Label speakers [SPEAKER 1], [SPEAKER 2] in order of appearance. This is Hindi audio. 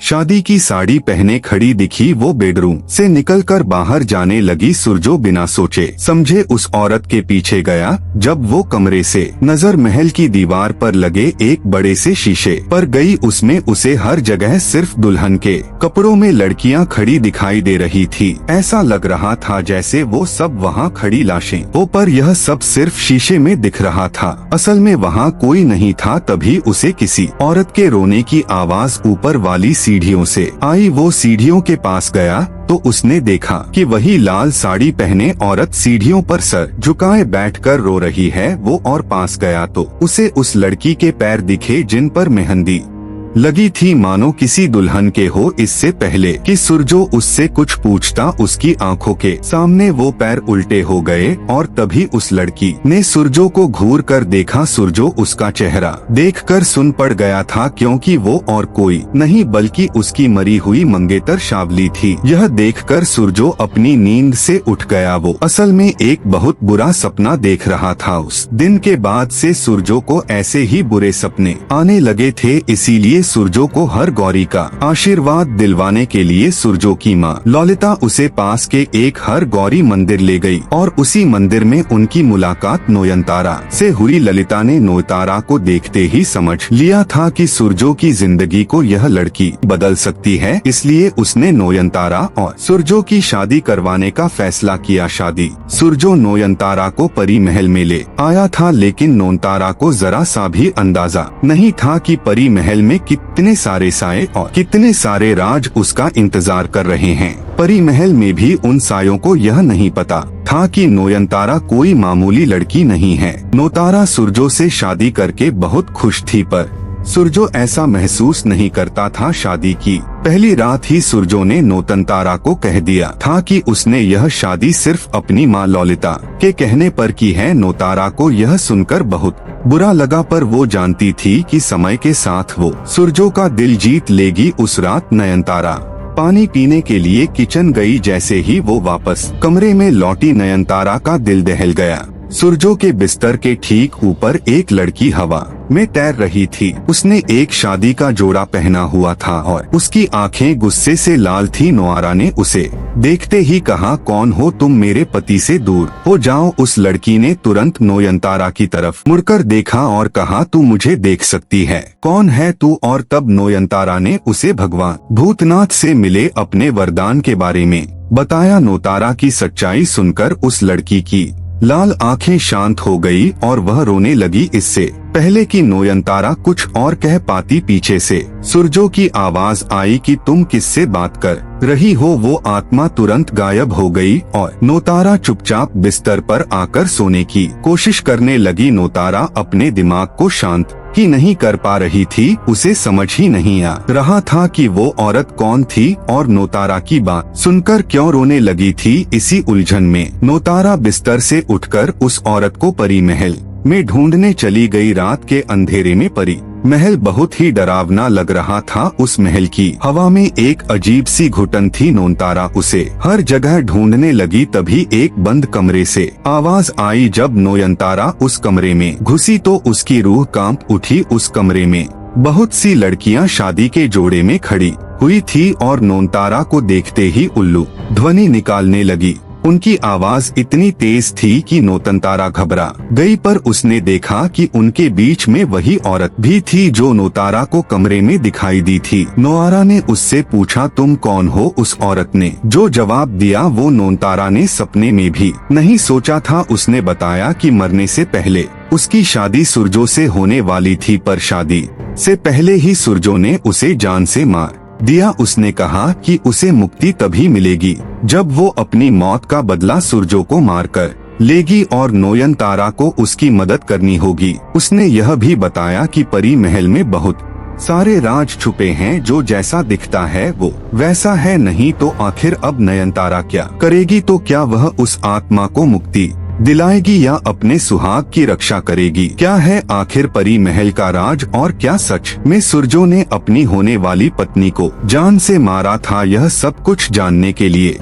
[SPEAKER 1] शादी की साड़ी पहने खड़ी दिखी वो बेडरूम से निकलकर बाहर जाने लगी। सुरजो बिना सोचे समझे उस औरत के पीछे गया। जब वो कमरे से नजर महल की दीवार पर लगे एक बड़े से शीशे पर गई, उसमें उसे हर जगह सिर्फ दुल्हन के कपड़ों में लड़कियां खड़ी दिखाई दे रही थी। ऐसा लग रहा था जैसे वो सब वहाँ खड़ी लाशें हो, पर यह सब सिर्फ शीशे में दिख रहा था। असल में वहाँ कोई नहीं था। तभी उसे किसी औरत के रोने की आवाज ऊपर वाली सीढ़ियों से आई। वो सीढ़ियों के पास गया तो उसने देखा कि वही लाल साड़ी पहने औरत सीढ़ियों पर सर झुकाए बैठकर रो रही है। वो और पास गया तो उसे उस लड़की के पैर दिखे जिन पर मेहंदी लगी थी, मानो किसी दुल्हन के हो। इससे पहले कि सुरजो उससे कुछ पूछता, उसकी आंखों के सामने वो पैर उल्टे हो गए और तभी उस लड़की ने सुरजो को घूर कर देखा। सुरजो उसका चेहरा देखकर सुन पड़ गया था, क्योंकि वो और कोई नहीं बल्कि उसकी मरी हुई मंगेतर शावली थी। यह देखकर सुरजो अपनी नींद से उठ गया। वो असल में एक बहुत बुरा सपना देख रहा था। उस दिन के बाद से सुरजो को ऐसे ही बुरे सपने आने लगे थे। इसीलिए सुरजो को हर गौरी का आशीर्वाद दिलवाने के लिए सुरजो की माँ ललिता उसे पास के एक हर गौरी मंदिर ले गई और उसी मंदिर में उनकी मुलाकात नोयनतारा से हुई। ललिता ने नोयनतारा को देखते ही समझ लिया था कि सुरजो की जिंदगी को यह लड़की बदल सकती है। इसलिए उसने नोयनतारा और सुरजो की शादी करवाने का फैसला किया। शादी सुरजो नोयनतारा को परी महल में ले आया था, लेकिन नोयनतारा को जरा सा भी अंदाजा नहीं था कि परी महल में कितने सारे साए और कितने सारे राज उसका इंतजार कर रहे हैं। परी महल में भी उन सायों को यह नहीं पता था कि नोयनतारा कोई मामूली लड़की नहीं है। नोयनतारा सुरजो से शादी करके बहुत खुश थी, पर सुरजो ऐसा महसूस नहीं करता था। शादी की पहली रात ही सुरजो ने नोयनतारा को कह दिया था कि उसने यह शादी सिर्फ अपनी माँ ललिता के कहने पर की है। नोयनतारा को यह सुनकर बहुत बुरा लगा, पर वो जानती थी कि समय के साथ वो सुरजो का दिल जीत लेगी। उस रात नयनतारा पानी पीने के लिए किचन गई। जैसे ही वो वापस कमरे में लौटी, नयनतारा का दिल दहल गया। सुरजो के बिस्तर के ठीक ऊपर एक लड़की हवा में तैर रही थी। उसने एक शादी का जोड़ा पहना हुआ था और उसकी आंखें गुस्से से लाल थी। नोयनतारा ने उसे देखते ही कहा, कौन हो तुम? मेरे पति से दूर हो जाओ। उस लड़की ने तुरंत नोयनतारा की तरफ मुड़कर देखा और कहा, तू मुझे देख सकती है, कौन है तू? और तब नोयनतारा ने उसे भगवान भूतनाथ से मिले अपने वरदान के बारे में बताया। नोयनतारा की सच्चाई सुनकर उस लड़की की लाल आंखें शांत हो गई और वह रोने लगी। इससे पहले कि नोयनतारा कुछ और कह पाती, पीछे से सुरजो की आवाज आई कि तुम किससे बात कर रही हो? वो आत्मा तुरंत गायब हो गई और नोयनतारा चुपचाप बिस्तर पर आकर सोने की कोशिश करने लगी। नोयनतारा अपने दिमाग को शांत ही नहीं कर पा रही थी। उसे समझ ही नहीं आ रहा था कि वो औरत कौन थी और नोयनतारा की बात सुनकर क्यों रोने लगी थी। इसी उलझन में नोयनतारा बिस्तर से उठकर उस औरत को परी महल में ढूंढने चली गई। रात के अंधेरे में परी महल बहुत ही डरावना लग रहा था। उस महल की हवा में एक अजीब सी घुटन थी। नोयनतारा उसे हर जगह ढूंढने लगी। तभी एक बंद कमरे से आवाज आई। जब नोयनतारा उस कमरे में घुसी तो उसकी रूह कांप उठी। उस कमरे में बहुत सी लड़कियां शादी के जोड़े में खड़ी हुई थी और नोयनतारा को देखते ही उल्लू ध्वनि निकालने लगी। उनकी आवाज इतनी तेज थी कि नोयनतारा घबरा गई, पर उसने देखा कि उनके बीच में वही औरत भी थी जो नोयनतारा को कमरे में दिखाई दी थी। नोयनतारा ने उससे पूछा, तुम कौन हो? उस औरत ने जो जवाब दिया वो नोयनतारा ने सपने में भी नहीं सोचा था। उसने बताया कि मरने से पहले उसकी शादी सुरजो से होने वाली थी, पर शादी से पहले ही सुरजो ने उसे जान से मार दिया। उसने कहा कि उसे मुक्ति तभी मिलेगी जब वो अपनी मौत का बदला सुरजो को मारकर लेगी और नोयनतारा को उसकी मदद करनी होगी। उसने यह भी बताया कि परी महल में बहुत सारे राज छुपे हैं, जो जैसा दिखता है वो वैसा है नहीं। तो आखिर अब नयनतारा क्या करेगी? तो क्या वह उस आत्मा को मुक्ति दिलाएगी या अपने सुहाग की रक्षा करेगी? क्या है आखिर परी महल का राज और क्या सच में सुरजो ने अपनी होने वाली पत्नी को जान से मारा था? यह सब कुछ जानने के लिए